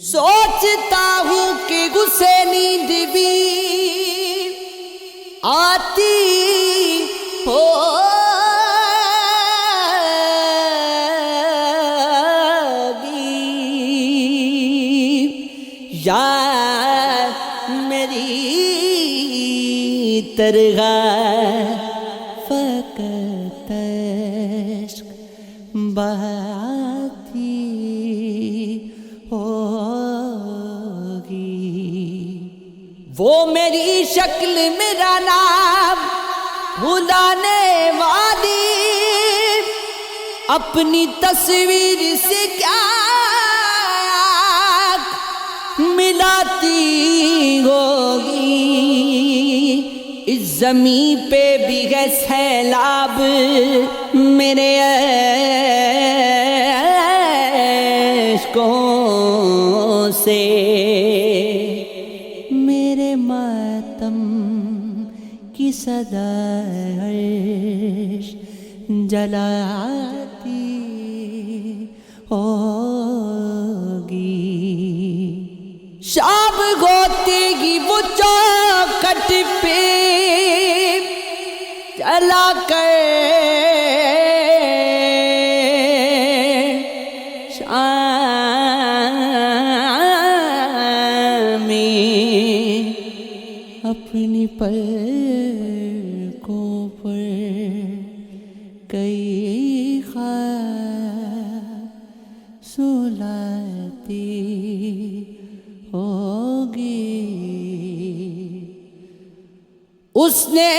سوچتا ہوں کہ غصے نیند بھی آتی ہوگی یا میری ترغیب فقط عشق بہاتی ہوگی۔ وہ میری شکل میرا نام بھلانے والی اپنی تصویر سے کیا ملاتی ہوگی۔ اس زمین پہ بھی ہے سیلاب میرے عشقوں سے، میرے ماتم کی صدا عرش جلاتی ہوگی۔ شام ہوتے گی وہ چوکھٹ پہ چلا کر شامی اپنی پلکوں پر کئی خواب سلاتی ہوگی۔ اس نے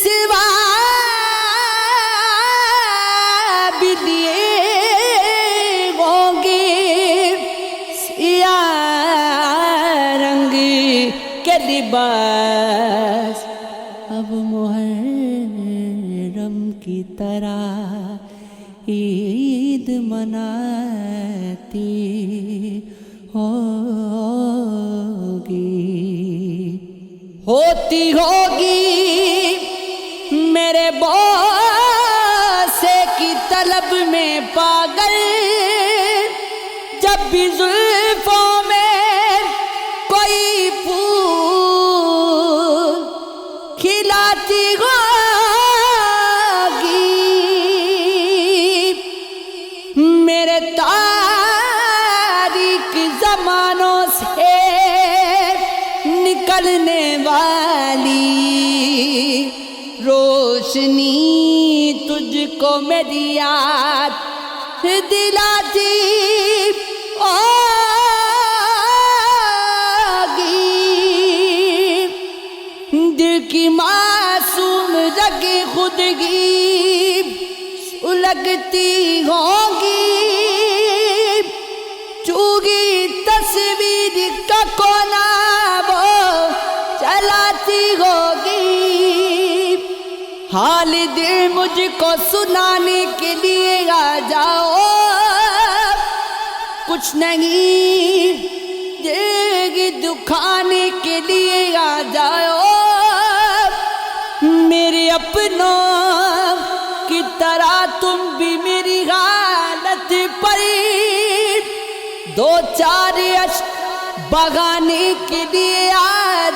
سوا بھی دیے ہوں گے سیاہ رنگ کے لباس، اب محرم کی طرح عید مناتی ہوگی۔ ہوتی ہوگی میرے بوسے کی طلب میں پاگل، جب بھی زلفوں میں کوئی پھول کھلاتی ہوگی۔ میرے تاریک زمانوں سے نکلنے والی روشنی تجھ کو میری یاد دلاتی ہوگی۔ دل کی معصوم رگ خودگی سلگتی ہوگی، چوگی تصویر کا کونا وہ چلاتی ہوگی۔ حال دل مجھ کو سنانے کے لیے آ جاؤ، کچھ نہیں دل دکھانے کے لیے آ جاؤ، میرے اپنوں کی طرح تم بھی میری حالت پر دو چار اشک بہانے کے لیے آ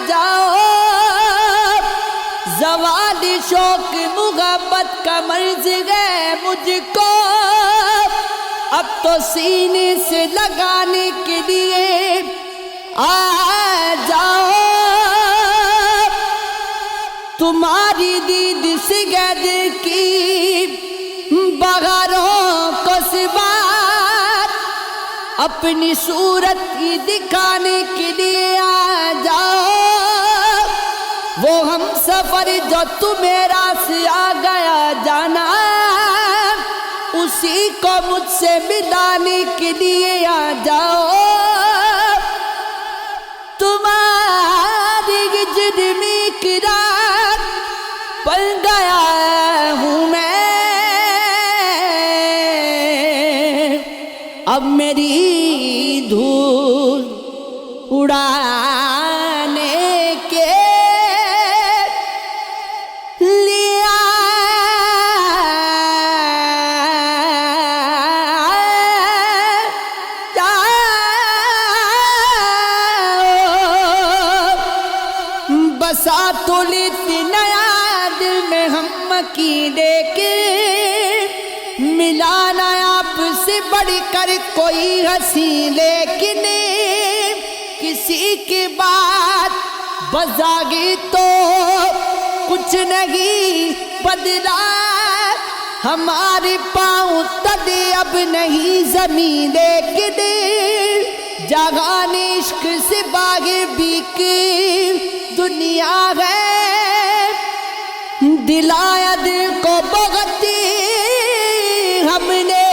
جاؤ۔ زوال شوق محبت کا مرض ہے مجھ کو، اب تو سینے سے لگانے کے لیے آ جاؤ۔ تمہاری دید سے گد کی بہاروں کو سبات اپنی صورت کی دکھانے کے لیے آ جاؤ۔ وہ ہم سفر جو تمہیں راس آ گیا جانا، اسی کو مجھ سے ملانے کے لیے آ جاؤ۔ تمہاری ہجر میں قرار پل گیا ہوں میں، اب میری دھول اڑانے تولت نیا دل میں ہم عقیدے کے، ملا نہ آپ سے بڑھ کر کوئی ہنسی، لیکن کسی کی بات بزاگی تو کچھ نہیں بدلا، ہمارے پاؤں تلے اب نہیں زمین، لیکن جاغان عشق سے باغ بیک دنیا ہے، دلایا دل کو بغتی ہم نے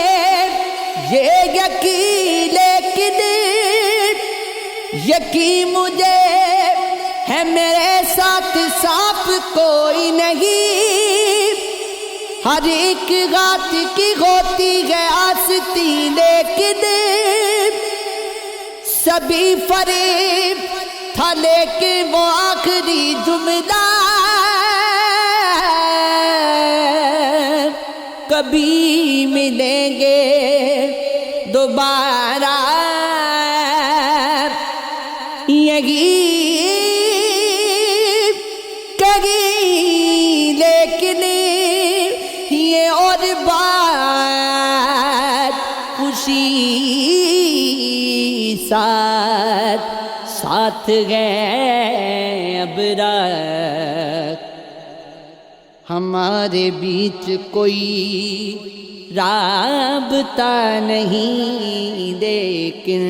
یہ یقین، لیکن یقین مجھے ہے میرے ساتھ صاف کوئی نہیں، ہر ایک غات کی ہوتی ہے آستی، لیکن سبھی فریب تھا، لیکن وہ آخری جملہ کبھی ملیں گے دوبارہ، یہی کہیں، لیکن یہ اور بات خوشی ساتھ گئے اب رات، ہمارے بیچ کوئی رابطہ نہیں، لیکن